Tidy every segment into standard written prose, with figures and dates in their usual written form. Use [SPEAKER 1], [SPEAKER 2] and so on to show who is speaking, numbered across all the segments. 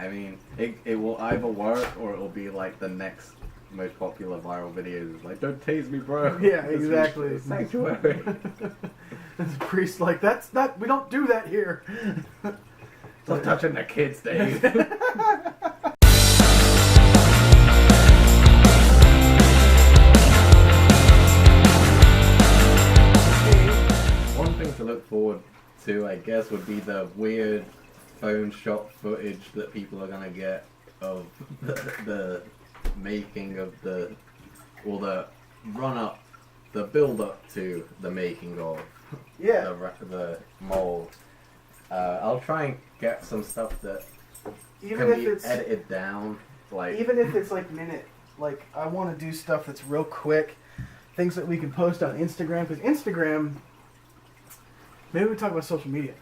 [SPEAKER 1] I mean, it will either work or it will be like the next most popular viral videos. Like, don't tase me, bro.
[SPEAKER 2] Yeah, exactly.
[SPEAKER 1] Sanctuary.
[SPEAKER 2] The priest like, that's not, we don't do that here.
[SPEAKER 1] Stop touching the kids, Dave. One thing to look forward to, I guess, would be the weird phone shot footage that people are gonna get of the making of the run up, the build up to the making of the mold. I'll try and get some stuff that
[SPEAKER 2] Even
[SPEAKER 1] can
[SPEAKER 2] if
[SPEAKER 1] be
[SPEAKER 2] it's
[SPEAKER 1] edited down. Like,
[SPEAKER 2] even if it's like minute, like I want to do stuff that's real quick, things that we can post on Instagram, because Instagram. Maybe we talk about social media.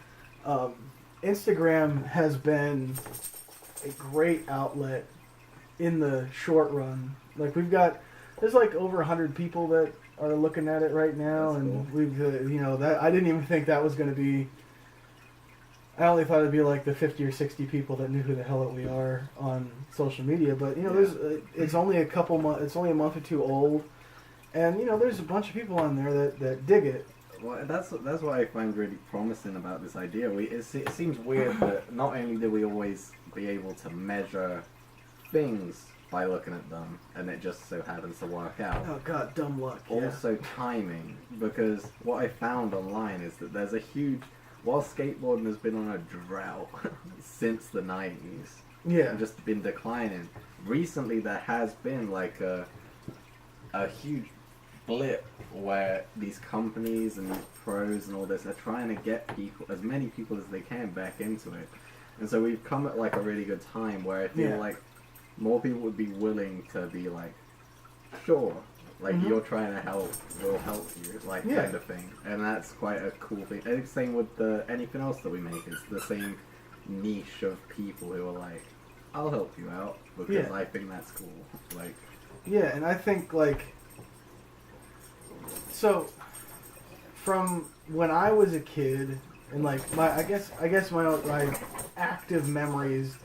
[SPEAKER 2] Instagram has been a great outlet in the short run. Like there's like over 100 people that are looking at it right now,
[SPEAKER 1] That's
[SPEAKER 2] and
[SPEAKER 1] cool.
[SPEAKER 2] we've that I didn't even think that was going to be. I only thought it'd be like the 50 or 60 people that knew who the hell we are on social media. But there's it's only a couple months. It's only a month or two old, and there's a bunch of people on there that dig it.
[SPEAKER 1] well, that's what I find really promising about this idea. It seems weird that not only do we always be able to measure things by looking at them, and it just so happens to work out.
[SPEAKER 2] Oh God, dumb luck.
[SPEAKER 1] Also timing, because what I found online is that there's a huge, while skateboarding has been on a drought since the 90s, and just been declining, recently there has been like a huge blip where these companies and these pros and all this are trying to get people, as many people as they can, back into it. And so we've come at like a really good time where I feel like more people would be willing to be like, sure, like you're trying to help, we'll help you, like kind of thing. And that's quite a cool thing. And same with anything else that we make. It's the same niche of people who are like, I'll help you out because I think that's cool. Like,
[SPEAKER 2] yeah, and I think like, so from when I was a kid, and like I guess my active memories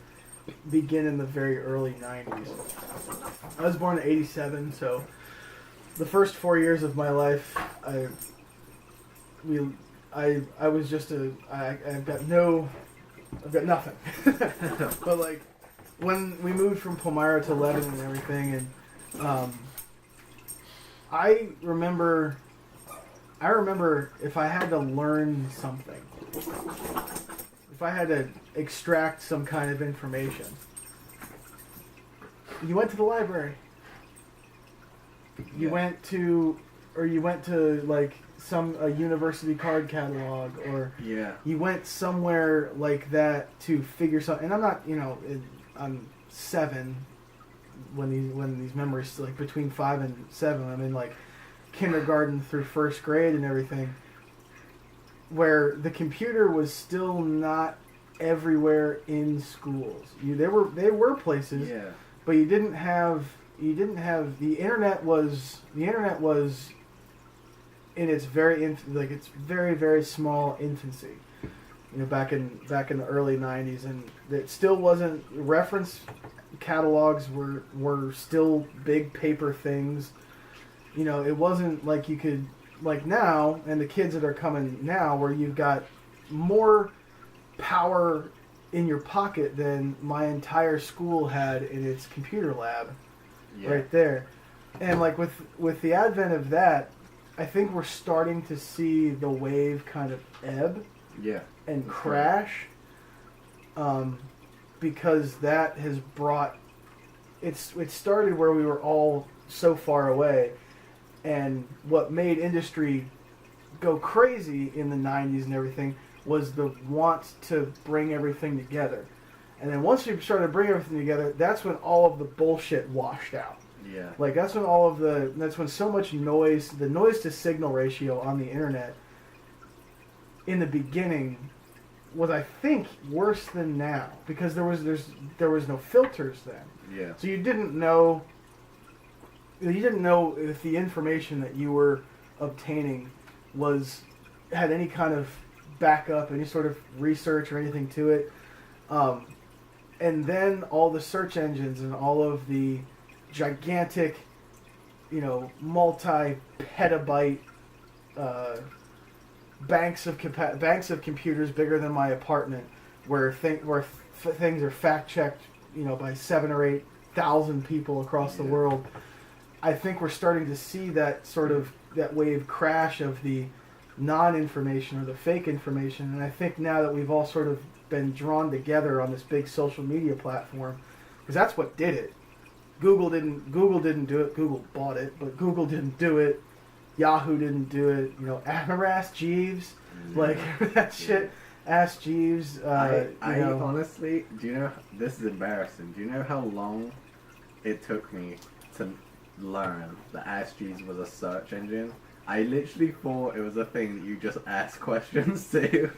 [SPEAKER 2] begin in the very early 90s. I was born in 87, so the first 4 years of my life, I was just I've got nothing. But like when we moved from Palmyra to Lebanon and everything, and I remember if I had to learn something, if I had to extract some kind of information, you went to the library. You went to like a university card catalog, or you went somewhere like that to figure something. And I'm not, I'm 7 when these memories, like between 5 and 7, I'm in like kindergarten through first grade and everything, where the computer was still not everywhere in schools. There were places, but you didn't have the internet was in its very very small infancy, back in the early 90s, and it still wasn't. Reference catalogs were still big paper things. It wasn't like you could, like now, and the kids that are coming now, where you've got more power in your pocket than my entire school had in its computer lab, right there. And like with the advent of that, I think we're starting to see the wave kind of ebb and crash, because that has brought it started where we were all so far away. And what made industry go crazy in the 90s and everything was the want to bring everything together. And then once you started to bring everything together, that's when all of the bullshit washed out.
[SPEAKER 1] Yeah.
[SPEAKER 2] Like that's when so much noise, the noise to signal ratio on the internet in the beginning was, I think, worse than now, because there was no filters then.
[SPEAKER 1] Yeah. So
[SPEAKER 2] you didn't know if the information that you were obtaining had any kind of backup, any sort of research or anything to it. and then all the search engines and all of the gigantic, multi-petabyte banks of computers bigger than my apartment, where things are fact checked, by 7,000 or 8,000 people across the world. I think we're starting to see that sort of that wave crash of the non-information or the fake information, and I think now that we've all sort of been drawn together on this big social media platform, because that's what did it. Google didn't do it. Google bought it, but Google didn't do it. Yahoo didn't do it. Remember Ask Jeeves? Like that shit. Ask Jeeves.
[SPEAKER 1] I honestly, do you know? This is embarrassing. Do you know how long it took me to learn that Ask Jeeves was a search engine? I literally thought it was a thing that you just ask questions to.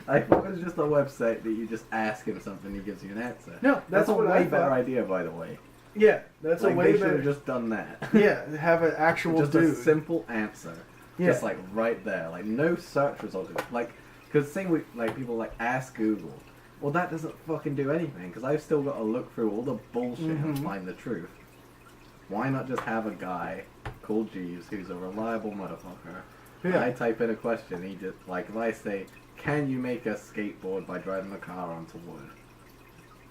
[SPEAKER 1] I thought it was just a website that you just ask him something, he gives you an answer.
[SPEAKER 2] No, that's
[SPEAKER 1] a
[SPEAKER 2] what
[SPEAKER 1] way
[SPEAKER 2] I
[SPEAKER 1] better
[SPEAKER 2] thought.
[SPEAKER 1] idea, by the way.
[SPEAKER 2] Yeah, that's a way
[SPEAKER 1] better. They should
[SPEAKER 2] better.
[SPEAKER 1] have just done that.
[SPEAKER 2] Yeah, have an actual
[SPEAKER 1] just
[SPEAKER 2] dude.
[SPEAKER 1] a simple answer.
[SPEAKER 2] Yeah.
[SPEAKER 1] Just like right there, like no search results. Like, because same with like people like ask Google. Well, that doesn't fucking do anything because I've still got to look through all the bullshit and find the truth. Why not just have a guy called Jeeves who's a reliable motherfucker?
[SPEAKER 2] Yeah.
[SPEAKER 1] I type in a question, he just like if I say, "Can you make a skateboard by driving a car onto wood?"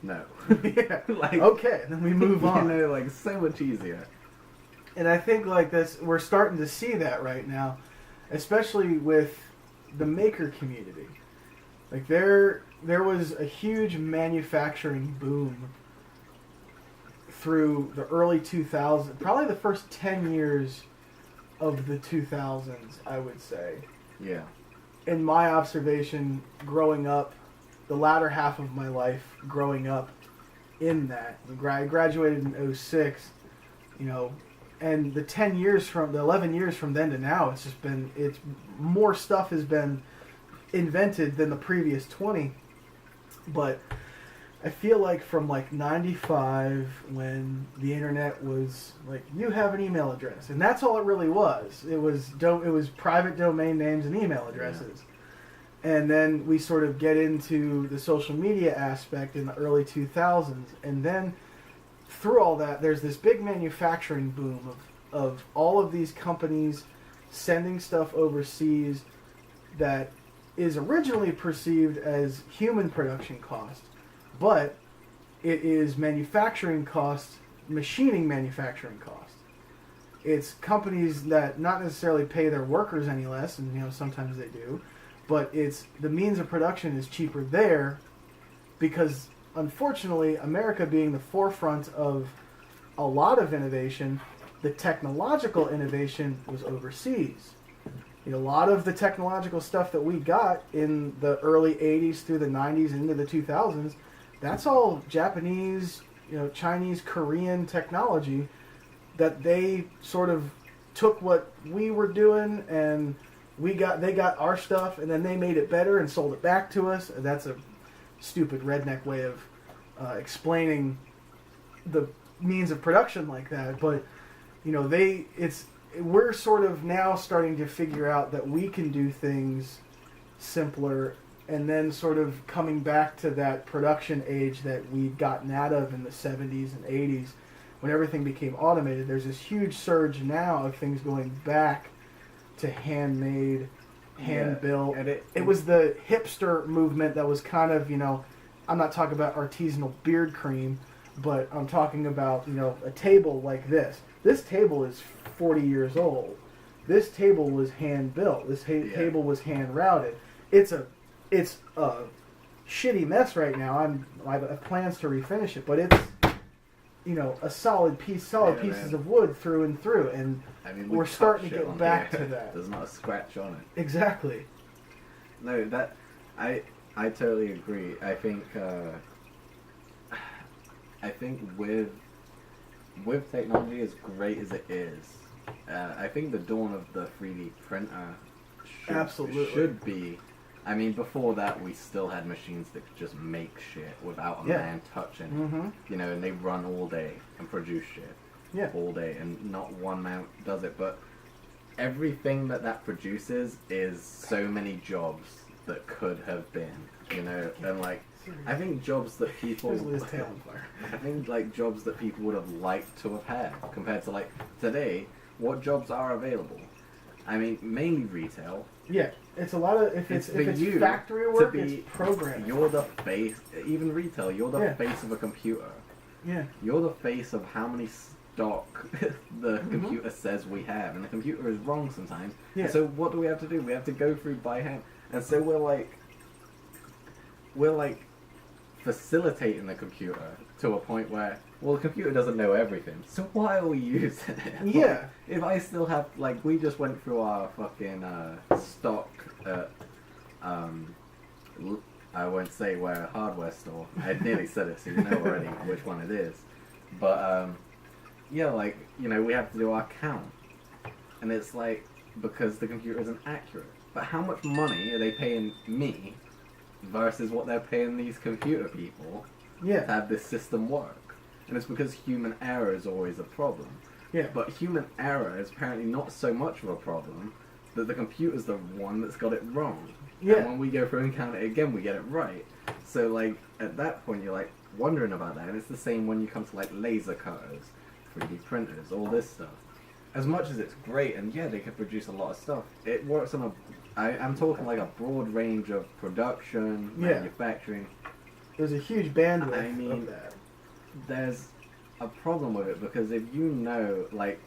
[SPEAKER 1] No.
[SPEAKER 2] Yeah.
[SPEAKER 1] Like,
[SPEAKER 2] okay, then we move on.
[SPEAKER 1] Like so much easier.
[SPEAKER 2] And I think like this, we're starting to see that right now, especially with the maker community. Like there was a huge manufacturing boom through the early 2000s, probably the first 10 years of the 2000s, I would say.
[SPEAKER 1] Yeah.
[SPEAKER 2] In my observation, growing up, the latter half of my life, growing up in that. I graduated in 2006, and the 11 years from then to now, it's more stuff has been invented than the previous 20. But I feel like from like 95, when the internet was like, you have an email address, and that's all it really was. It was private domain names and email addresses. Yeah. And then we sort of get into the social media aspect in the early 2000s, and then through all that, there's this big manufacturing boom of all of these companies sending stuff overseas that is originally perceived as human production cost, but it is manufacturing cost, machining manufacturing cost. It's companies that not necessarily pay their workers any less, and sometimes they do, but it's the means of production is cheaper there because, unfortunately, America being the forefront of a lot of innovation, the technological innovation was overseas. A lot of the technological stuff that we got in the early 80s through the 90s and into the 2000s, that's all Japanese, Chinese, Korean technology that they sort of took what we were doing and they got our stuff and then they made it better and sold it back to us. That's a stupid redneck way of explaining the means of production like that, but we're sort of now starting to figure out that we can do things simpler, and then sort of coming back to that production age that we'd gotten out of in the 70s and 80s when everything became automated. There's this huge surge now of things going back to handmade, hand-built.
[SPEAKER 1] And
[SPEAKER 2] it was the hipster movement that was kind of, I'm not talking about artisanal beard cream, but I'm talking about, a table like this. This table is 40 years old. This table was hand-built. This table was hand-routed. It's a shitty mess right now. I have plans to refinish it, but it's, a solid pieces of wood through and through, and we're starting to get back to that.
[SPEAKER 1] There's not a scratch on it.
[SPEAKER 2] Exactly.
[SPEAKER 1] No, I totally agree. I think with technology as great as it is, I think the dawn of the 3D printer should be. I mean, before that, we still had machines that could just make shit without a man touching it. And they run all day and produce shit all day, and not one man does it. But everything that produces is so many jobs that could have been, and like I think jobs that people...
[SPEAKER 2] his tail on fire.
[SPEAKER 1] I think, like, jobs that people would have liked to have had, compared to, like, today, what jobs are available? I mean, mainly retail.
[SPEAKER 2] Yeah, it's a lot of... If it's factory work, it's programming.
[SPEAKER 1] You're the face... Even retail, you're the face of a computer.
[SPEAKER 2] Yeah.
[SPEAKER 1] You're the face of how many stock the computer says we have, and the computer is wrong sometimes.
[SPEAKER 2] Yeah.
[SPEAKER 1] So what do we have to do? We have to go through by hand. And so we're like facilitating the computer to a point where, well, the computer doesn't know everything, so why are we using it?
[SPEAKER 2] Yeah.
[SPEAKER 1] Like, if I still have, like, we just went through our fucking stock at, I won't say where, hardware store. I nearly said it, so you know already which one it is. But, yeah, like, you know, we have to do our count. And it's like, because the computer isn't accurate. But how much money are they paying me versus what they're paying these computer people to have this system work? And it's because human error is always a problem.
[SPEAKER 2] Yeah.
[SPEAKER 1] But human error is apparently not so much of a problem that the computer's the one that's got it wrong.
[SPEAKER 2] Yeah.
[SPEAKER 1] And when we go through and count it again, we get it right. So, like, at that point, you're, like, wondering about that. And it's the same when you come to, like, laser cutters, 3D printers, all this stuff. As much as it's great, and yeah, they can produce a lot of stuff, it works on I'm talking like a broad range of production, manufacturing.
[SPEAKER 2] There's a huge bandwidth of that.
[SPEAKER 1] There's a problem with it, because if you know, like,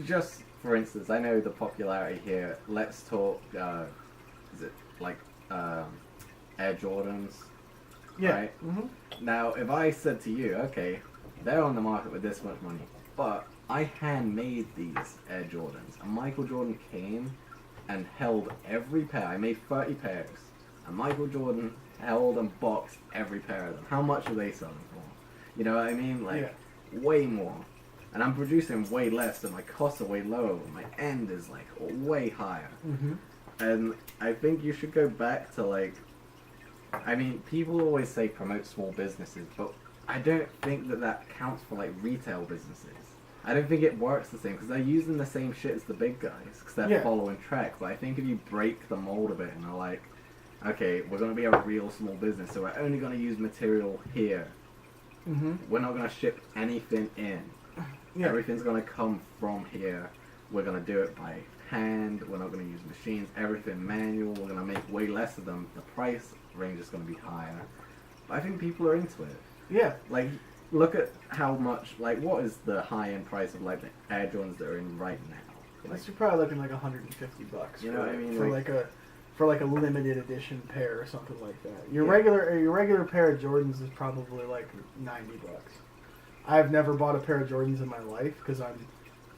[SPEAKER 1] just for instance, I know the popularity here, let's talk, is it like Air Jordans?
[SPEAKER 2] Yeah.
[SPEAKER 1] Right? Mm-hmm. Now, if I said to you, okay, they're on the market with this much money, but I handmade these Air Jordans, and Michael Jordan came and held every pair. I made 30 pairs, and Michael Jordan held and boxed every pair of them. How much are they selling for? You know what I mean? Like, way more. And I'm producing way less, and my costs are way lower, but my end is, like, way higher.
[SPEAKER 2] Mm-hmm.
[SPEAKER 1] And I think you should go back to, like, I mean, people always say promote small businesses, but I don't think that counts for, like, retail businesses. I don't think it works the same, because they're using the same shit as the big guys, because they're following track. But I think if you break the mold of it and are like, okay, we're going to be a real small business, so we're only going to use material here. Mm-hmm. We're not going to ship anything in. Yeah. Everything's going to come from here. We're going to do it by hand. We're not going to use machines. Everything manual. We're going to make way less of them. The price range is going to be higher. But I think people are into it.
[SPEAKER 2] Yeah.
[SPEAKER 1] Like, look at how much, like, what is the high-end price of, like, the Air Jordans that are in right now?
[SPEAKER 2] Like, you're probably looking like $150.
[SPEAKER 1] You know what I mean?
[SPEAKER 2] For like a limited edition pair or something like that. Your regular pair of Jordans is probably like $90. I've never bought a pair of Jordans in my life because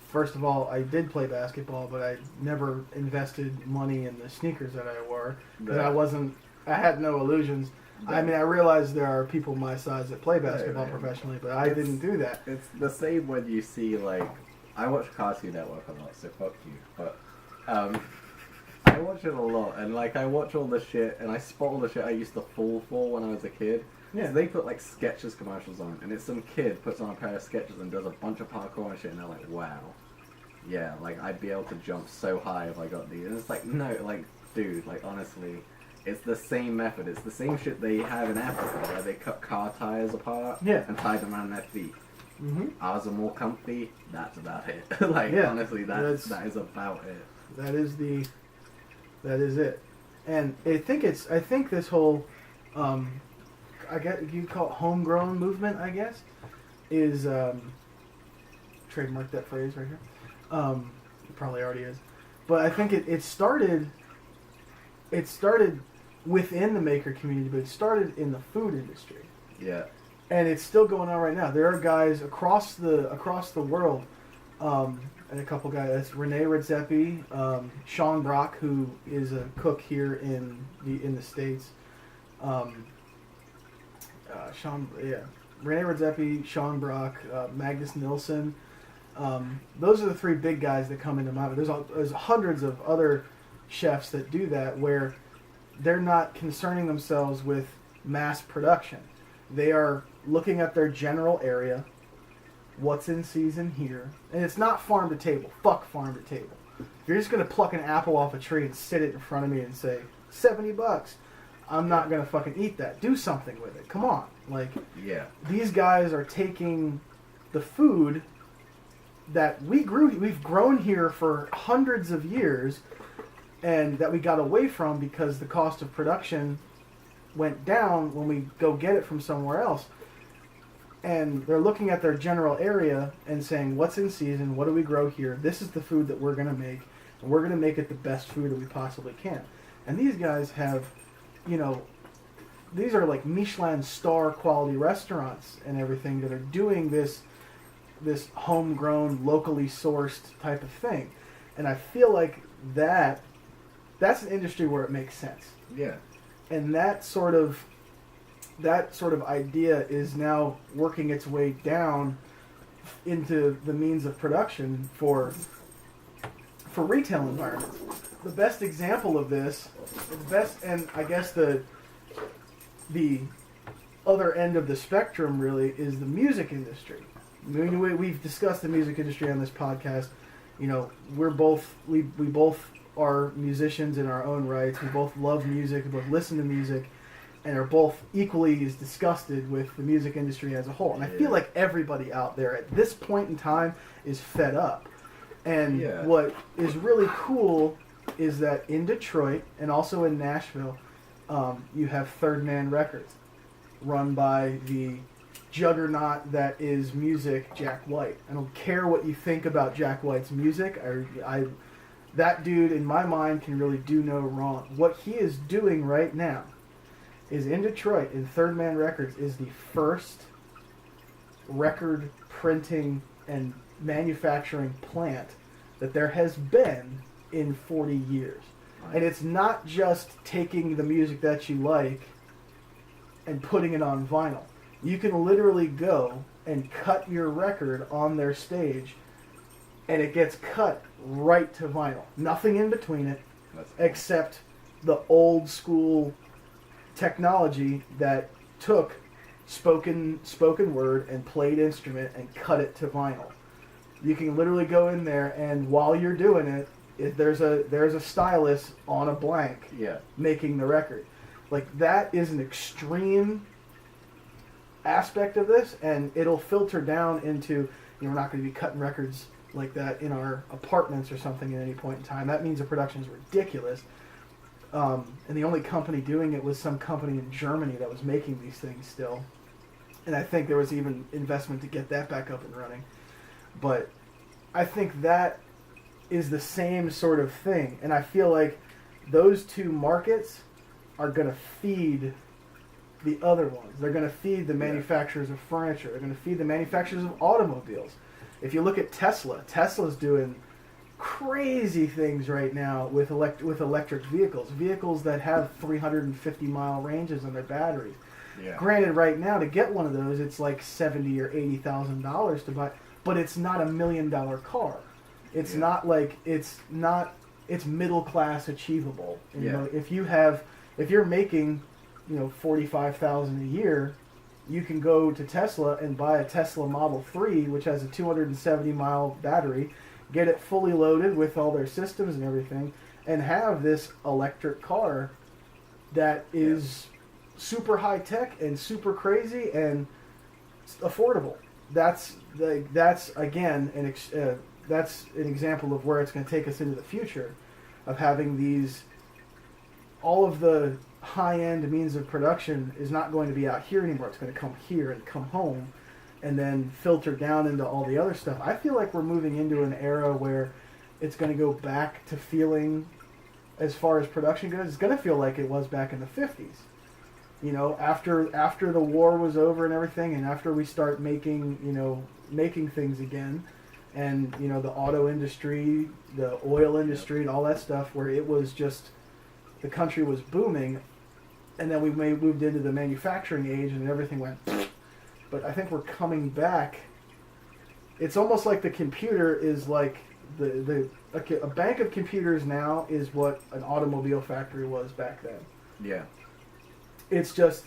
[SPEAKER 2] first of all, I did play basketball, but I never invested money in the sneakers that I wore because I had no illusions. I mean, I realize there are people my size that play basketball professionally, but I didn't do that.
[SPEAKER 1] It's the same when you see, like, I watch Cartoon Network a lot, so fuck you, but I watch it a lot, and, like, I watch all the shit, and I spot all the shit I used to fall for when I was a kid. Yeah. So they put, like, Skechers commercials on, and it's some kid puts on a pair of Skechers and does a bunch of parkour and shit, and they're like, wow. Yeah, like, I'd be able to jump so high if I got these. And it's like, no, like, dude, like, honestly, it's the same method. It's the same shit they have in Africa, where they cut car tires apart and tie them around their feet. Mm-hmm. Ours are more comfy. That's about it. Like, honestly, that is about it.
[SPEAKER 2] That is it. And I think this whole, I guess you call it homegrown movement, I guess, is, trademark that phrase right here. It probably already is. But I think it started within the maker community, but it started in the food industry.
[SPEAKER 1] Yeah. And
[SPEAKER 2] it's still going on right now. There are guys across the world, and a couple guys. That's Rene Redzepi, Sean Brock, who is a cook here in the States. Rene Redzepi, Sean Brock, Magnus Nilsson. Those are the three big guys that come into mind. There's hundreds of other chefs that do that, where they're not concerning themselves with mass production. They are looking at their general area, what's in season here, and it's not farm to table. Fuck farm to table. If you're just going to pluck an apple off a tree and sit it in front of me and say, $70, I'm not going to fucking eat that. Do something with it. Come on. Like,
[SPEAKER 1] yeah.
[SPEAKER 2] These guys are taking the food that we've grown here for hundreds of years, and that we got away from because the cost of production went down when we go get it from somewhere else. And they're looking at their general area and saying, what's in season? What do we grow here? This is the food that we're going to make, and we're going to make it the best food that we possibly can. And these guys have, these are like Michelin star quality restaurants and everything that are doing this homegrown, locally sourced type of thing. And I feel like that's an industry where it makes sense.
[SPEAKER 1] Yeah.
[SPEAKER 2] And that sort of idea is now working its way down into the means of production for retail environments. The best example of this, and I guess the other end of the spectrum really is the music industry. We've discussed the music industry on this podcast. We both are musicians in our own rights. We both love music. We both listen to music, and are both equally as disgusted with the music industry as a whole. And I feel like everybody out there at this point in time is fed up. And what is really cool is that in Detroit and also in Nashville, you have Third Man Records, run by the juggernaut that is music, Jack White. I don't care what you think about Jack White's music. That dude, in my mind, can really do no wrong. What he is doing right now is in Detroit, in Third Man Records, is the first record printing and manufacturing plant that there has been in 40 years. Nice. And it's not just taking the music that you like and putting it on vinyl. You can literally go and cut your record on their stage, and it gets cut right to vinyl. Nothing in between it, except the old school technology that took spoken word and played instrument and cut it to vinyl. You can literally go in there, and while you're doing it, there's a stylus on a blank making the record. Like, that is an extreme aspect of this, and it'll filter down into, we're not going to be cutting records like that in our apartments or something at any point in time. That means the production is ridiculous. And the only company doing it was some company in Germany that was making these things still. And I think there was even investment to get that back up and running. But I think that is the same sort of thing. And I feel like those two markets are going to feed the other ones. They're going to feed the manufacturers of furniture. They're going to feed the manufacturers of automobiles. If you look at Tesla, Tesla's doing crazy things right now with electric vehicles that have 350-mile ranges on their batteries. Yeah. Granted, right now to get one of those, it's like $70,000 or $80,000 to buy, but it's not $1 million car. It's not like it's middle class achievable. And, if you're making $45,000 a year, you can go to Tesla and buy a Tesla Model 3, which has a 270-mile battery, get it fully loaded with all their systems and everything, and have this electric car that is super high tech and super crazy and affordable. That's again that's an example of where it's going to take us into the future, of having all of the high-end means of production is not going to be out here anymore. It's going to come here and come home and then filter down into all the other stuff. I feel like we're moving into an era where it's going to go back to feeling, as far as production goes, it's going to feel like it was back in the 50s. After the war was over and everything, and after we start making things again, and the auto industry, the oil industry, and all that stuff, where it was just, the country was booming, and then we moved into the manufacturing age and everything went. But I think we're coming back. It's almost like the computer is like a bank of computers now is what an automobile factory was back then. Yeah. It's just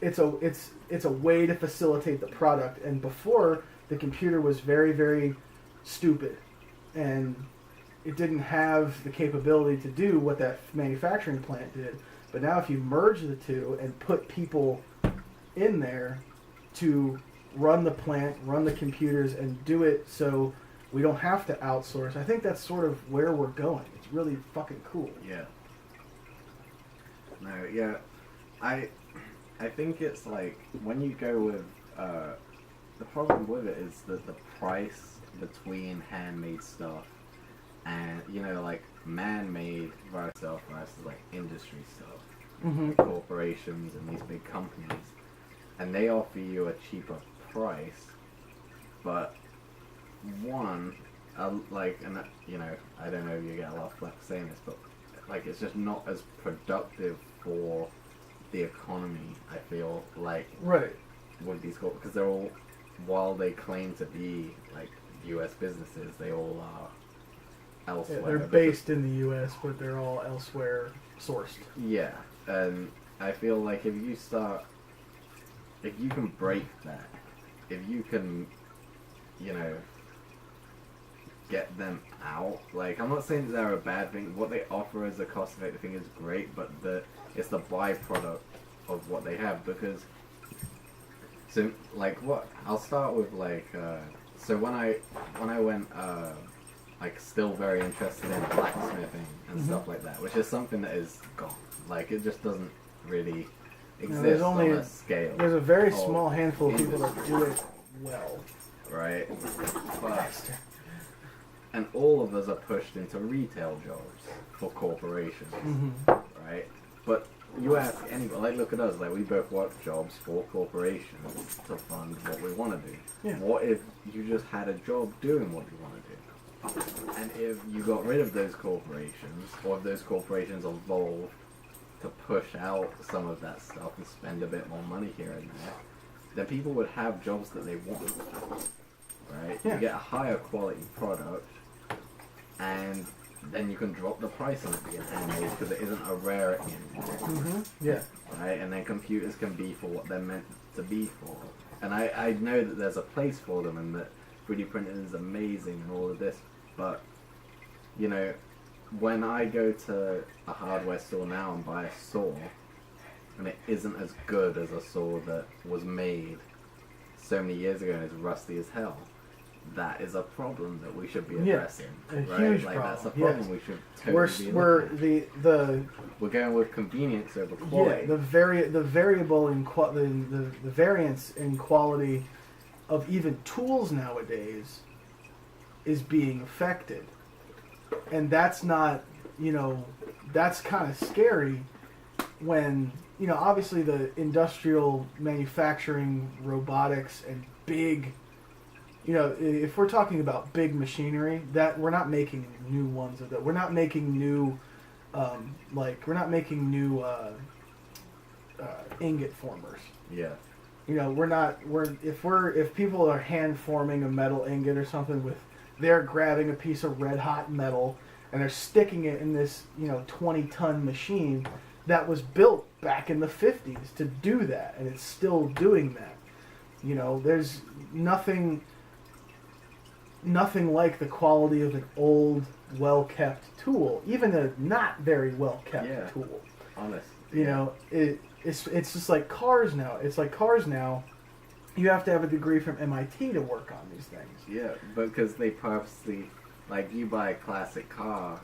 [SPEAKER 2] it's a way to facilitate the product, and before, the computer was very, very stupid, and it didn't have the capability to do what that manufacturing plant did. But now if you merge the two and put people in there to run the plant, run the computers, and do it so we don't have to outsource, I think that's sort of where we're going. It's really fucking cool.
[SPEAKER 1] Yeah. No, yeah. I think it's like, when you go with, the problem with it is that the price between handmade stuff and, you know, like, man-made stuff versus, like, industry stuff. Like corporations and these big companies. And they offer you a cheaper price, but one, like, and you know, I don't know if you get a lot of flack for saying this, but like, it's just not as productive for the economy, I feel like,
[SPEAKER 2] right,
[SPEAKER 1] with these because they're all, while they claim to be like U.S. businesses, they all are elsewhere.
[SPEAKER 2] Yeah, they're based in the U.S., but they're all elsewhere sourced.
[SPEAKER 1] Yeah, and I feel like if you can break that, if you can, you know, get them out, like, I'm not saying they're a bad thing. What they offer as a cost-effective thing is great, but it's the byproduct of what they have, because, so, like, I'll start with, like, so when I went, like, still very interested in blacksmithing and stuff like that, which is something that is gone. Like, it just doesn't really exist on a scale.
[SPEAKER 2] There's a very small handful of people that do it well.
[SPEAKER 1] Right? But, and all of us are pushed into retail jobs for corporations. Right? But you ask anybody, like, look at us, like, we both work jobs for corporations to fund what we want to do.
[SPEAKER 2] Yeah.
[SPEAKER 1] What if you just had a job doing what you want to do? And if you got rid of those corporations, or if those corporations evolved to push out some of that stuff and spend a bit more money here and there, then people would have jobs that they want. Right?
[SPEAKER 2] Yeah.
[SPEAKER 1] You get a higher quality product, and then you can drop the price on it being handmade because it isn't a rarity anymore.
[SPEAKER 2] Yeah.
[SPEAKER 1] Right? And then computers can be for what they're meant to be for. And I know that there's a place for them, and that 3D printing is amazing and all of this, but, you know, when I go to a hardware store now and buy a saw, and it isn't as good as a saw that was made so many years ago and is rusty as hell, that is a problem that we should be addressing.
[SPEAKER 2] A
[SPEAKER 1] right?
[SPEAKER 2] huge
[SPEAKER 1] like,
[SPEAKER 2] problem.
[SPEAKER 1] that's a problem we should totally be looking at. We're going with convenience over quality.
[SPEAKER 2] Yeah, the variable in the variance in quality of even tools nowadays is being affected, and that's not, you know, that's kind of scary when, you know, obviously the industrial manufacturing, robotics, and big, you know, if we're talking about big machinery, that we're not making new ones of that. We're not making new, ingot formers.
[SPEAKER 1] Yeah.
[SPEAKER 2] You know, if people are hand forming a metal ingot or something they're grabbing a piece of red hot metal and they're sticking it in this, you know, 20-ton machine that was built back in the 50s to do that, and it's still doing that. You know, there's nothing like the quality of an old, well-kept tool, even a not very well-kept tool.
[SPEAKER 1] Honest.
[SPEAKER 2] You know, it's just like cars now. It's like cars now. You have to have a degree from MIT to work on these things.
[SPEAKER 1] Yeah, because they purposely, like, you buy a classic car,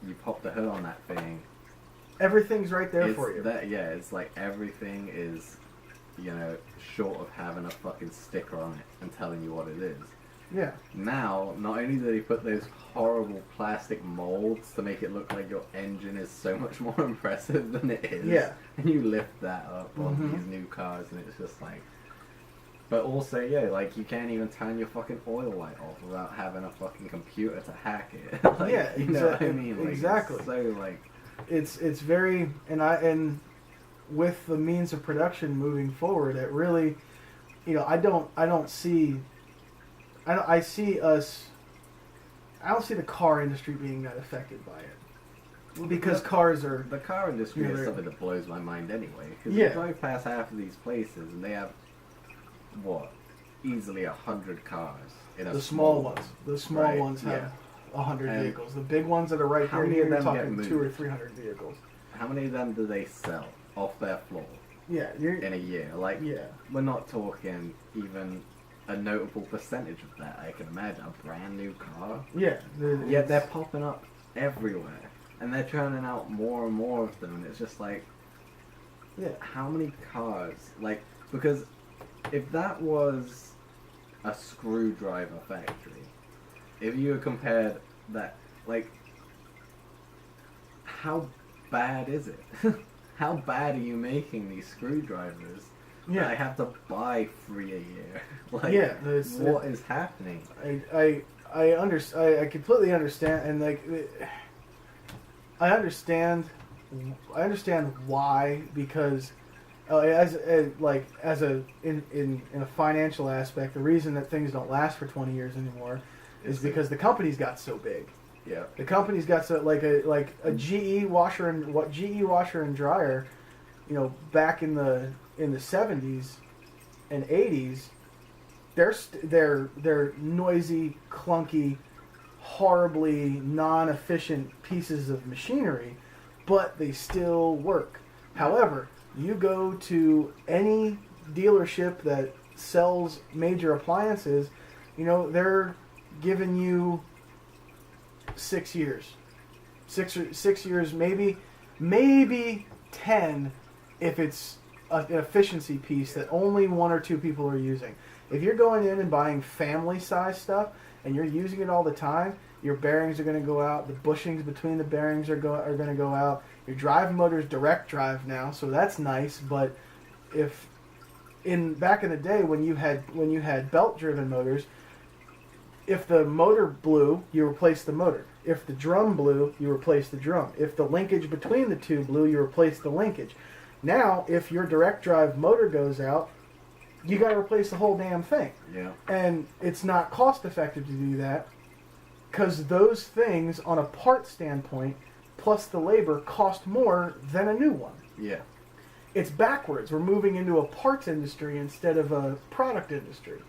[SPEAKER 1] you pop the hood on that thing.
[SPEAKER 2] Everything's right there for you.
[SPEAKER 1] It's like everything is, you know, short of having a fucking sticker on it and telling you what it is.
[SPEAKER 2] Yeah.
[SPEAKER 1] Now, not only do they put those horrible plastic molds to make it look like your engine is so much more impressive than it is.
[SPEAKER 2] Yeah.
[SPEAKER 1] And you lift that up on these new cars, and it's just like... But also, like, you can't even turn your fucking oil light off without having a fucking computer to hack it. Like,
[SPEAKER 2] yeah,
[SPEAKER 1] you know what I mean? Like,
[SPEAKER 2] exactly.
[SPEAKER 1] It's so, like...
[SPEAKER 2] It's very... And with the means of production moving forward, it really... You know, I don't see the car industry being that affected by it. Because cars are...
[SPEAKER 1] The car industry is something that blows my mind anyway. Because
[SPEAKER 2] you
[SPEAKER 1] drive past half of these places and they have, easily 100 cars in a
[SPEAKER 2] The small ones. The small ones have 100 vehicles. The big ones that are right here, you're talking 200 or 300 vehicles.
[SPEAKER 1] how many of them do they sell off their floor?
[SPEAKER 2] Yeah,
[SPEAKER 1] in a year. Like,
[SPEAKER 2] yeah,
[SPEAKER 1] we're not talking even a notable percentage of that. I can imagine a brand new car.
[SPEAKER 2] Yeah,
[SPEAKER 1] Yet they're popping up everywhere, and they're churning out more and more of them. And it's just like,
[SPEAKER 2] yeah,
[SPEAKER 1] how many cars? Like, because if that was a screwdriver factory, if you compared that, like, how bad is it? How bad are you making these screwdrivers?
[SPEAKER 2] yeah.
[SPEAKER 1] I have to buy 3 a year. Like,
[SPEAKER 2] yeah,
[SPEAKER 1] what is happening?
[SPEAKER 2] I completely understand, and like, I understand why, because in a financial aspect, the reason that things don't last for 20 years anymore is because the companies got so big.
[SPEAKER 1] Yeah.
[SPEAKER 2] The company's got so a GE washer and dryer, you know, back in the 70s and 80s, they're noisy, clunky, horribly non-efficient pieces of machinery, but they still work. However, you go to any dealership that sells major appliances, you know, they're giving you 6 years. 6 years, maybe 10 if it's an efficiency piece that only 1 or 2 people are using. If you're going in and buying family size stuff and you're using it all the time, your bearings are going to go out, the bushings between the bearings are going to go out. Your drive motor's direct drive now, so that's nice, but if back in the day when you had belt driven motors, if the motor blew, you replace the motor. If the drum blew, you replace the drum. If the linkage between the two blew, you replace the linkage. Now, if your direct drive motor goes out, you got to replace the whole damn thing.
[SPEAKER 1] Yeah.
[SPEAKER 2] And it's not cost effective to do that because those things, on a part standpoint, plus the labor, cost more than a new one.
[SPEAKER 1] Yeah.
[SPEAKER 2] It's backwards. We're moving into a parts industry instead of a product industry.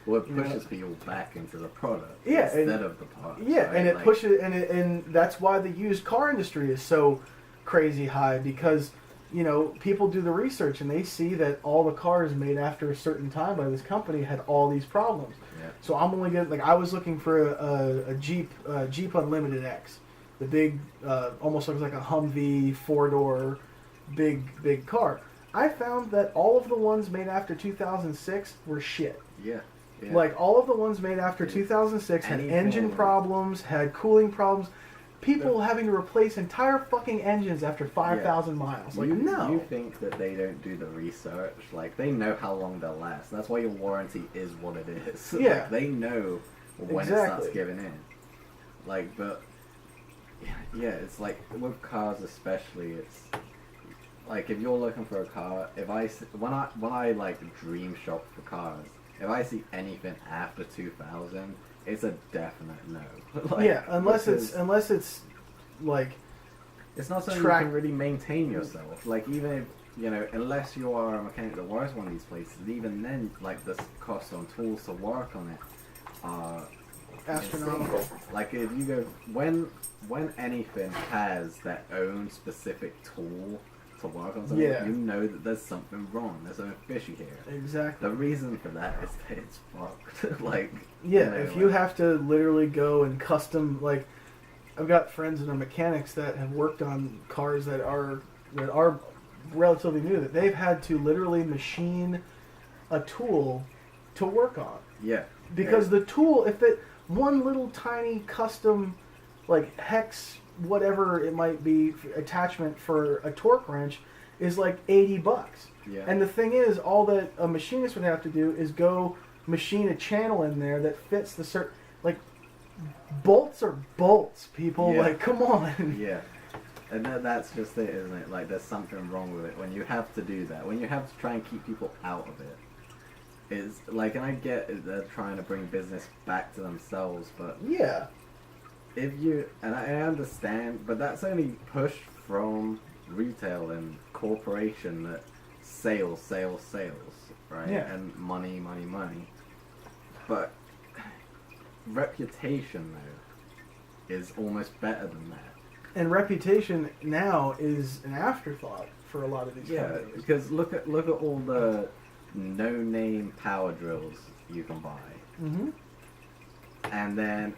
[SPEAKER 1] Well, it pushes people back into the product
[SPEAKER 2] instead
[SPEAKER 1] of the parts.
[SPEAKER 2] Yeah,
[SPEAKER 1] right?
[SPEAKER 2] and it pushes, and that's why the used car industry is so crazy high, because, you know, people do the research and they see that all the cars made after a certain time by this company had all these problems.
[SPEAKER 1] Yeah.
[SPEAKER 2] So I'm only gonna, I was looking for a Jeep Unlimited X, the big, almost looks like a Humvee 4-door, big car. I found that all of the ones made after 2006 were shit.
[SPEAKER 1] Yeah. Yeah.
[SPEAKER 2] Like, all of the ones made after 2006 had engine problems, had cooling problems. People having to replace entire fucking engines after 5,000 miles.
[SPEAKER 1] Well,
[SPEAKER 2] no.
[SPEAKER 1] You think that they don't do the research? Like, they know how long they'll last. That's why your warranty is what it is.
[SPEAKER 2] Yeah.
[SPEAKER 1] Like, they know when it starts giving in. Like, but yeah, it's like with cars especially. It's like, if you're looking for a car, when I like dream shop for cars, if I see anything after 2000, it's a definite no. Like,
[SPEAKER 2] yeah, unless it's like,
[SPEAKER 1] it's not something you can really maintain yourself. Like, even if, you know, unless you are a mechanic that works one of these places, even then, like, the cost on tools to work on it are
[SPEAKER 2] astronomical.
[SPEAKER 1] Insane. Like, if you go, when anything has their own specific tool to work on something, you know that there's something wrong. There's something fishy here.
[SPEAKER 2] Exactly.
[SPEAKER 1] The reason for that is that it's fucked. Like,
[SPEAKER 2] yeah,
[SPEAKER 1] you know,
[SPEAKER 2] if you have to literally go and custom, like, I've got friends that are mechanics that have worked on cars that are relatively new, that they've had to literally machine a tool to work on.
[SPEAKER 1] Yeah.
[SPEAKER 2] Because the tool, if it one little tiny custom, like, hex, whatever it might be, attachment for a torque wrench is like $80.
[SPEAKER 1] Yeah.
[SPEAKER 2] And the thing is, all that a machinist would have to do is go machine a channel in there that fits the certain, like, bolts are bolts, people.
[SPEAKER 1] Yeah.
[SPEAKER 2] Like, come on.
[SPEAKER 1] Yeah. And that's just it, isn't it? Like, there's something wrong with it when you have to do that. When you have to try and keep people out of it. Is like, and I get it, they're trying to bring business back to themselves, but
[SPEAKER 2] yeah.
[SPEAKER 1] If you, and I understand, but that's only pushed from retail and corporation, that sales, right?
[SPEAKER 2] Yeah.
[SPEAKER 1] And money. But reputation, though, is almost better than that.
[SPEAKER 2] And reputation now is an afterthought for a lot of these companies.
[SPEAKER 1] Because look at all the no-name power drills you can buy.
[SPEAKER 2] Mm-hmm.
[SPEAKER 1] And then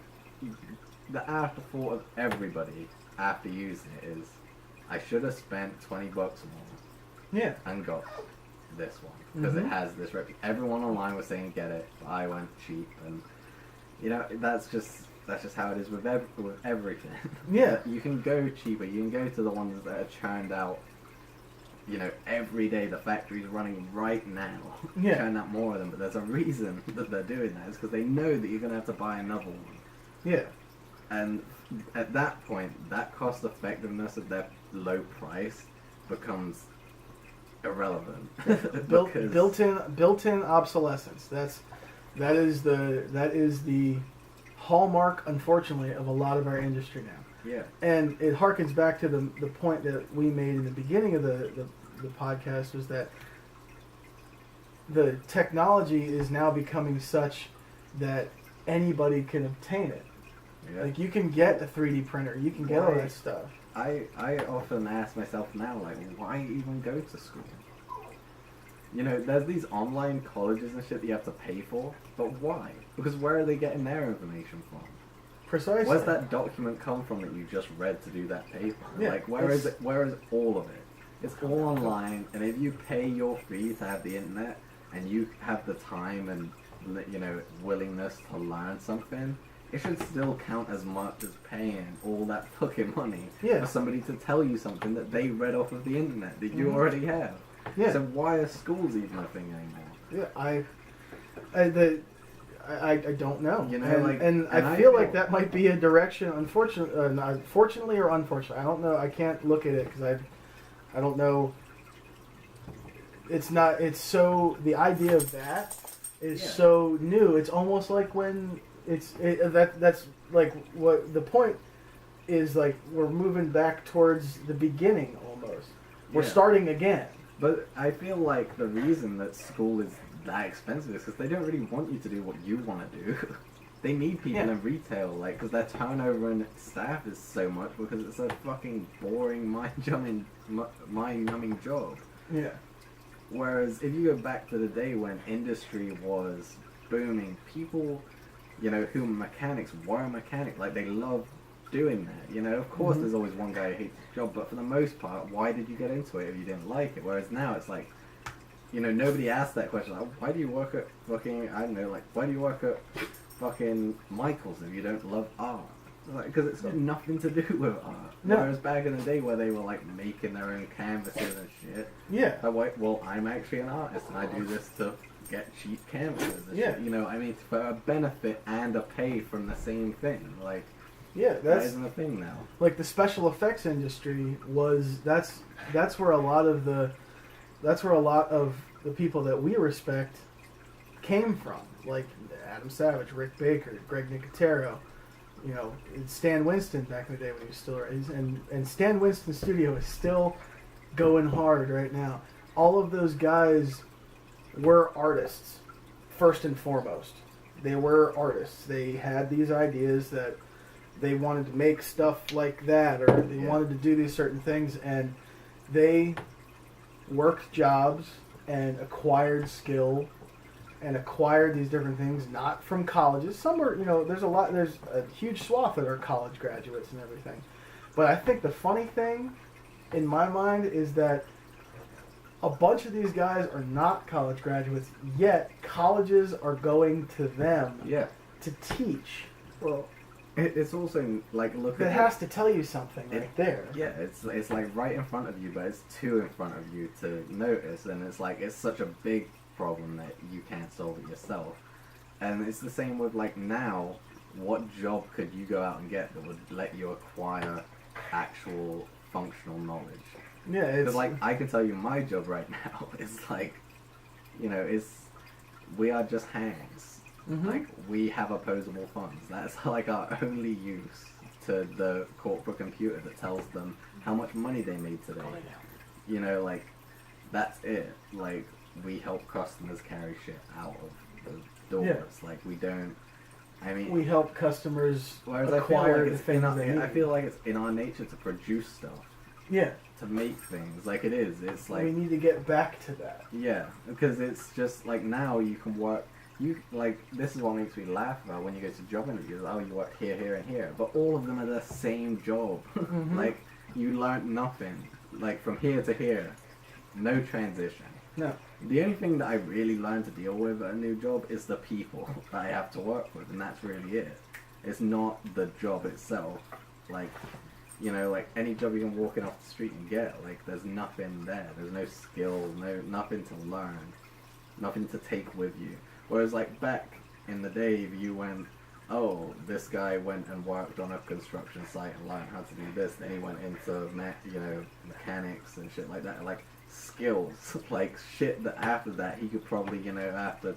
[SPEAKER 1] the afterthought of everybody after using it is, I should have spent $20 more.
[SPEAKER 2] Yeah.
[SPEAKER 1] And got this one because it has this everyone online was saying get it, but I went cheap, and that's just how it is with everything.
[SPEAKER 2] Yeah.
[SPEAKER 1] You can go cheaper. You can go to the ones that are churned out. Every day the factory's running right now.
[SPEAKER 2] Yeah.
[SPEAKER 1] Churn out more of them, but there's a reason that they're doing that. It's because they know that you're gonna have to buy another one.
[SPEAKER 2] Yeah.
[SPEAKER 1] And at that point, that cost effectiveness of their low price becomes irrelevant.
[SPEAKER 2] built-in obsolescence. That is the hallmark, unfortunately, of a lot of our industry now.
[SPEAKER 1] Yeah.
[SPEAKER 2] And it harkens back to the point that we made in the beginning of the podcast, was that the technology is now becoming such that anybody can obtain it. Yeah. Like, you can get a 3D printer, you can get all that stuff.
[SPEAKER 1] I often ask myself now, like, why even go to school? There's these online colleges and shit that you have to pay for, but why? Because where are they getting their information from?
[SPEAKER 2] Precisely.
[SPEAKER 1] Where's that document come from that you just read to do that paper?
[SPEAKER 2] Yeah,
[SPEAKER 1] like, where is it? Where is all of it? It's all online, and if you pay your fee to have the internet, and you have the time and willingness to learn something, it should still count as much as paying all that fucking money for somebody to tell you something that they read off of the internet that you already have. Yeah. So why are schools even a thing anymore?
[SPEAKER 2] Yeah, I don't know. And I feel like that might be a direction. Fortunately or unfortunately, I don't know. I can't look at it because I don't know. It's not. It's so, the idea of that is so new. It's almost like when that's like what the point is. Like, we're moving back towards the beginning almost. We're starting again.
[SPEAKER 1] But I feel like the reason that school is that expensive is because they don't really want you to do what you want to do. They need people in retail, because their turnover in staff is so much, because it's a fucking boring, mind-numbing job.
[SPEAKER 2] Yeah.
[SPEAKER 1] Whereas if you go back to the day when industry was booming, people, who mechanics were mechanics, like, they loved doing that. Of course there's always one guy who hates his job, but for the most part, why did you get into it if you didn't like it? Whereas now it's like, nobody asks that question. Like, why do you work at fucking, I don't know, like, why do you work at fucking Michael's if you don't love art? Because it's got nothing to do with art.
[SPEAKER 2] No.
[SPEAKER 1] Whereas back in the day where they were, like, making their own canvases and shit.
[SPEAKER 2] Yeah.
[SPEAKER 1] Like, well, I'm actually an artist and I do this to get cheap canvases and shit. For a benefit and a pay from the same thing. Like, that isn't a thing now. Like,
[SPEAKER 2] the special effects industry that's where a lot of the people that we respect came from. Like Adam Savage, Rick Baker, Greg Nicotero, Stan Winston back in the day when he was still around. And Stan Winston's studio is still going hard right now. All of those guys were artists, first and foremost. They were artists. They had these ideas that they wanted to make stuff like that, or they wanted to do these certain things, and they worked jobs and acquired skill and acquired these different things, not from colleges. Some are, there's a huge swath that are college graduates and everything. But I think the funny thing in my mind is that a bunch of these guys are not college graduates, yet colleges are going to them to teach.
[SPEAKER 1] Well, it's also like, look
[SPEAKER 2] that
[SPEAKER 1] at
[SPEAKER 2] has to tell you something right there.
[SPEAKER 1] Yeah, it's like right in front of you, but it's too in front of you to notice, and it's like, it's such a big problem that you can't solve it yourself. And it's the same with, like, now, what job could you go out and get that would let you acquire actual functional knowledge?
[SPEAKER 2] Yeah, it's
[SPEAKER 1] because, like, I can tell you my job right now is like, we are just hands. Like, we have opposable funds. That's like our only use to the corporate computer that tells them how much money they made today. Like, that's it. Like, we help customers carry shit out of the doors. Like, we don't I mean,
[SPEAKER 2] we help customers
[SPEAKER 1] whereas
[SPEAKER 2] acquire the things they need.
[SPEAKER 1] I feel like it's in our nature to produce stuff.
[SPEAKER 2] Yeah.
[SPEAKER 1] To make things. Like, it is. It's like...
[SPEAKER 2] We need to get back to that.
[SPEAKER 1] Yeah, because it's just, like, now you can work... this is what makes me laugh about when you go to job interviews. Oh, you work here, here, and here. But all of them are the same job.
[SPEAKER 2] Mm-hmm.
[SPEAKER 1] Like, you learn nothing. Like, from here to here. No transition.
[SPEAKER 2] No.
[SPEAKER 1] The only thing that I really learned to deal with at a new job is the people that I have to work with, and that's really it. It's not the job itself. Like, you know, like any job you can walk in off the street and get, like, there's nothing there. There's no skills, nothing to learn, nothing to take with you. Whereas, like, back in the day, if you went, oh, this guy went and worked on a construction site and learned how to do this, then he went into, mechanics and shit like that, like, skills, like, shit that after that he could probably, after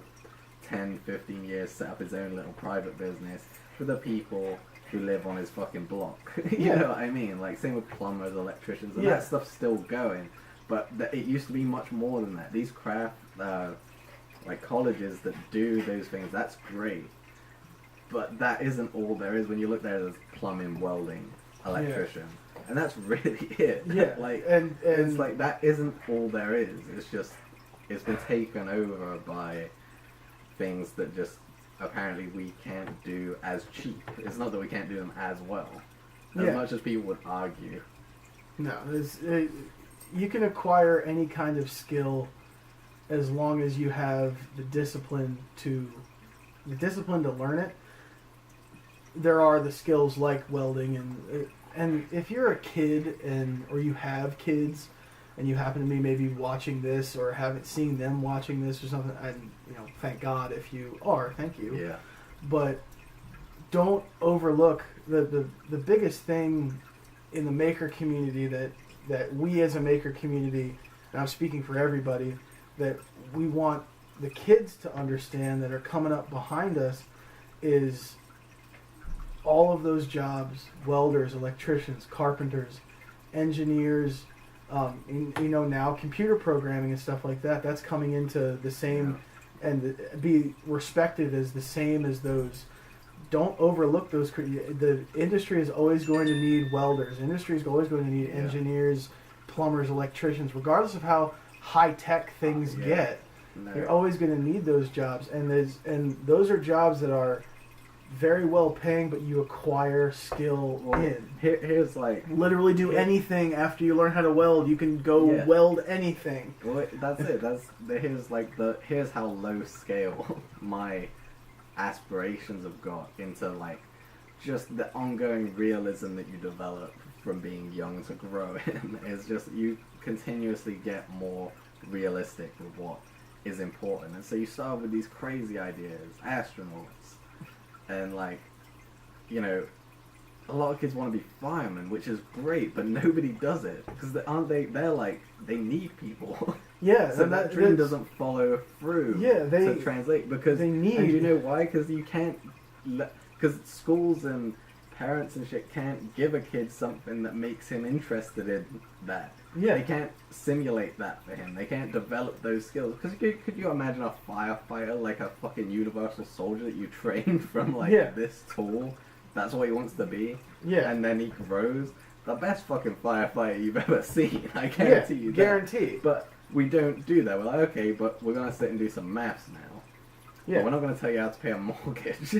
[SPEAKER 1] 10, 15 years set up his own little private business for the people who live on his fucking block. You know what I mean? Like, same with plumbers, electricians, and that stuff's still going. But it used to be much more than that. These craft, like, colleges that do those things, that's great. But that isn't all there is. When you look there, there's plumbing, welding, electrician. Yeah. And that's really it.
[SPEAKER 2] Yeah.
[SPEAKER 1] Like,
[SPEAKER 2] and
[SPEAKER 1] it's like, that isn't all there is. It's just, it's been taken over by things that just apparently we can't do as cheap. It's not that we can't do them as well, as much as people would argue.
[SPEAKER 2] No, you can acquire any kind of skill as long as you have the discipline to learn it. There are the skills like welding, and if you're a kid or you have kids and you happen to be maybe watching this or haven't seen them watching this or something, and thank God if you are, thank you.
[SPEAKER 1] Yeah.
[SPEAKER 2] But don't overlook the biggest thing in the maker community that we as a maker community, and I'm speaking for everybody, that we want the kids to understand that are coming up behind us is all of those jobs, welders, electricians, carpenters, engineers, now computer programming and stuff like that, that's coming into the same and be respected as the same as those. Don't overlook those. The industry is always going to need welders. The industry is always going to need engineers, plumbers, electricians, regardless of how high-tech things get. No. You're always going to need those jobs. And those are jobs that are very well paying, but you acquire skill in.
[SPEAKER 1] Here's like...
[SPEAKER 2] Literally do anything after you learn how to weld. You can go weld anything.
[SPEAKER 1] Well, that's it. Here's how low scale my aspirations have got into, like, just the ongoing realism that you develop from being young to grow in. Is just you continuously get more realistic with what is important. And so you start with these crazy ideas, astronauts, and like, a lot of kids want to be firemen, which is great, but nobody does it because they're like, they need people.
[SPEAKER 2] Yeah,
[SPEAKER 1] so that dream doesn't follow through.
[SPEAKER 2] Yeah,
[SPEAKER 1] to translate because
[SPEAKER 2] they need.
[SPEAKER 1] And you know why? Because you can't. Because schools and parents and shit can't give a kid something that makes him interested in that.
[SPEAKER 2] Yeah.
[SPEAKER 1] They can't simulate that for him. They can't develop those skills. Because could you imagine a firefighter, like a fucking universal soldier that you train from this tall? That's what he wants to be.
[SPEAKER 2] Yeah.
[SPEAKER 1] And then he grows. The best fucking firefighter you've ever seen. I guarantee you that.
[SPEAKER 2] Guarantee.
[SPEAKER 1] But we don't do that. We're like, okay, but we're going to sit and do some maths now. Yeah. But we're not going to tell you how to pay a mortgage.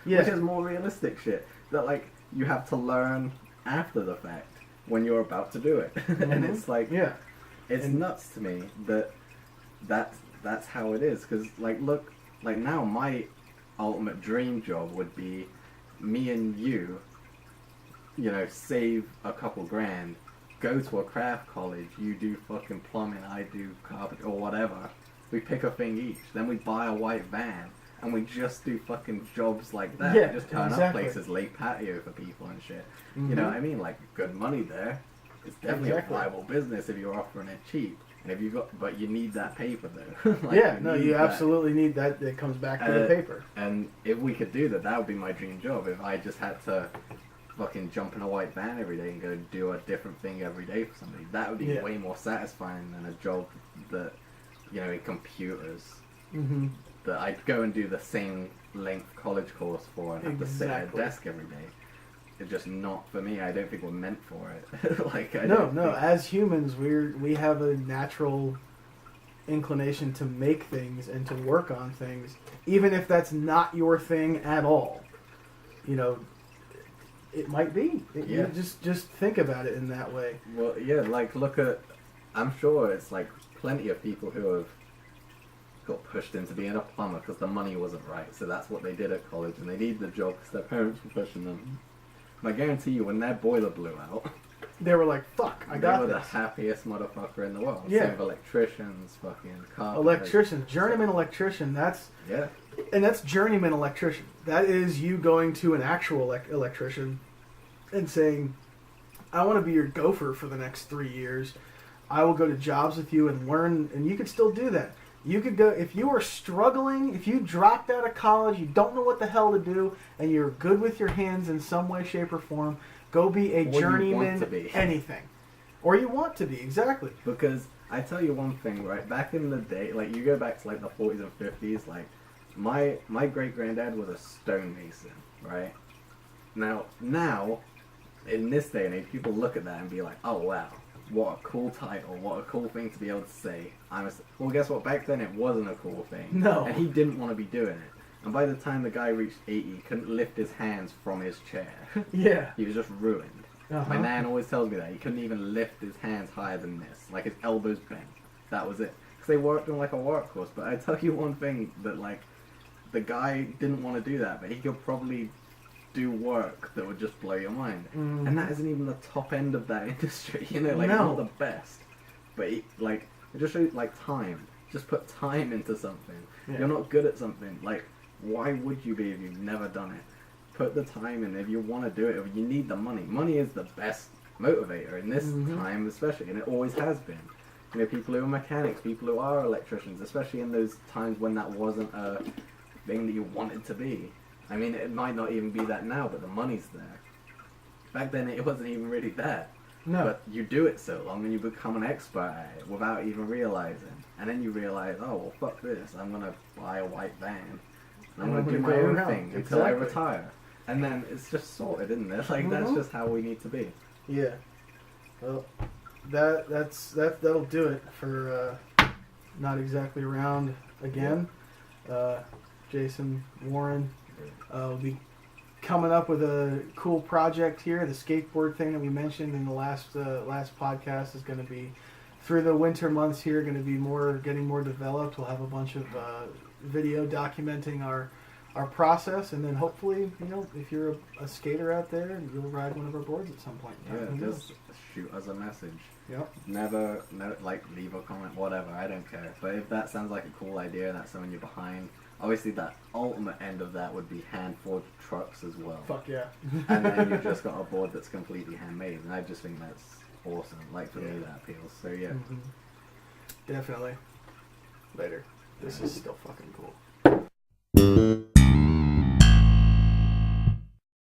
[SPEAKER 1] Which is more realistic shit. That, like, you have to learn after the fact when you're about to do it. Mm-hmm. And it's like, it's nuts to me that's how it is. Because, look, now my ultimate dream job would be me and you, save a couple grand, go to a craft college, you do fucking plumbing, I do carpentry, or whatever. We pick a thing each. Then we buy a white van. And we just do fucking jobs like that.
[SPEAKER 2] Yeah,
[SPEAKER 1] just turn up places, lay patio for people and shit. Mm-hmm. You know what I mean? Like, good money there. It's definitely a viable business if you're offering it cheap. And if you but you need that paper though.
[SPEAKER 2] You absolutely need that. It comes back to the paper.
[SPEAKER 1] And if we could do that, that would be my dream job. If I just had to fucking jump in a white van every day and go do a different thing every day for somebody, that would be way more satisfying than a job that, in computers.
[SPEAKER 2] Mm-hmm.
[SPEAKER 1] That I'd go and do the same length college course for and have to sit at a desk every day. It's just not for me. I don't think we're meant for it. Like
[SPEAKER 2] no. As humans, we have a natural inclination to make things and to work on things, even if that's not your thing at all. You know, it might be. You just think about it in that way.
[SPEAKER 1] Well, yeah, like look at. I'm sure it's like plenty of people who have got pushed into being a plumber because the money wasn't right, so that's what they did at college, and they needed the job because their parents were pushing them. I guarantee you, when their boiler blew out,
[SPEAKER 2] they were like, "Fuck, I got this."
[SPEAKER 1] They were the happiest motherfucker in the world.
[SPEAKER 2] Yeah.
[SPEAKER 1] Same with electricians, fucking carpenters.
[SPEAKER 2] Electrician, journeyman electrician. That's journeyman electrician. That is you going to an actual electrician and saying, "I want to be your gopher for the next 3 years. I will go to jobs with you and learn." And you could still do that. You could go, if you are struggling, if you dropped out of college, you don't know what the hell to do, and you're good with your hands in some way, shape, or form, go be a journeyman, anything. Or you want to be, exactly.
[SPEAKER 1] Because I tell you one thing, right, back in the day, like, you go back to, like, the 40s and 50s, like, my great-granddad was a stonemason, right? Now, in this day and age, people look at that and be like, oh, wow. What a cool title, what a cool thing to be able to say. Well, guess what? Back then it wasn't a cool thing.
[SPEAKER 2] No.
[SPEAKER 1] And he didn't want to be doing it. And by the time the guy reached 80, he couldn't lift his hands from his chair.
[SPEAKER 2] Yeah.
[SPEAKER 1] He was just ruined. My nan always tells me that. He couldn't even lift his hands higher than this. Like his elbows bent. That was it. Because they worked on like a workhorse. But I tell you one thing, that like, the guy didn't want to do that, but he could probably do work that would just blow your mind. And that isn't even the top end of that industry, you know, like not the best. But it just shows like time. Just put time into something. Yeah. You're not good at something. Like, why would you be if you've never done it? Put the time in. If you want to do it, if you need the money. Money is the best motivator in this time, especially, and it always has been. You know, people who are mechanics, people who are electricians, especially in those times when that wasn't a thing that you wanted to be. I mean, it might not even be that now, but the money's there. Back then, it wasn't even really there.
[SPEAKER 2] No.
[SPEAKER 1] But you do it so long, and you become an expert at it without even realizing. And then you realize, oh, well, fuck this. I'm going to buy a white van. And I'm going to do my own thing until I retire. And then it's just sorted, isn't it? Like, that's just how we need to be.
[SPEAKER 2] Yeah. Well, that'll do it for Not Exactly Round again. Jason, Warren, will be coming up with a cool project here. The skateboard thing that we mentioned in the last podcast is going to be, through the winter months here, going to be getting more developed. We'll have a bunch of video documenting our process, and then hopefully, you know, if you're a skater out there, you'll ride one of our boards at some point.
[SPEAKER 1] Yeah, just shoot us a message.
[SPEAKER 2] Yep.
[SPEAKER 1] Never, like, leave a comment, whatever, I don't care. But if that sounds like a cool idea and that's something you're behind, obviously that ultimate end of that would be hand-forged trucks as well.
[SPEAKER 2] Fuck yeah.
[SPEAKER 1] And then you've just got a board that's completely handmade, and I just think that's awesome. Like, for me, that appeals. So, yeah.
[SPEAKER 2] Definitely. Later. This is still fucking cool.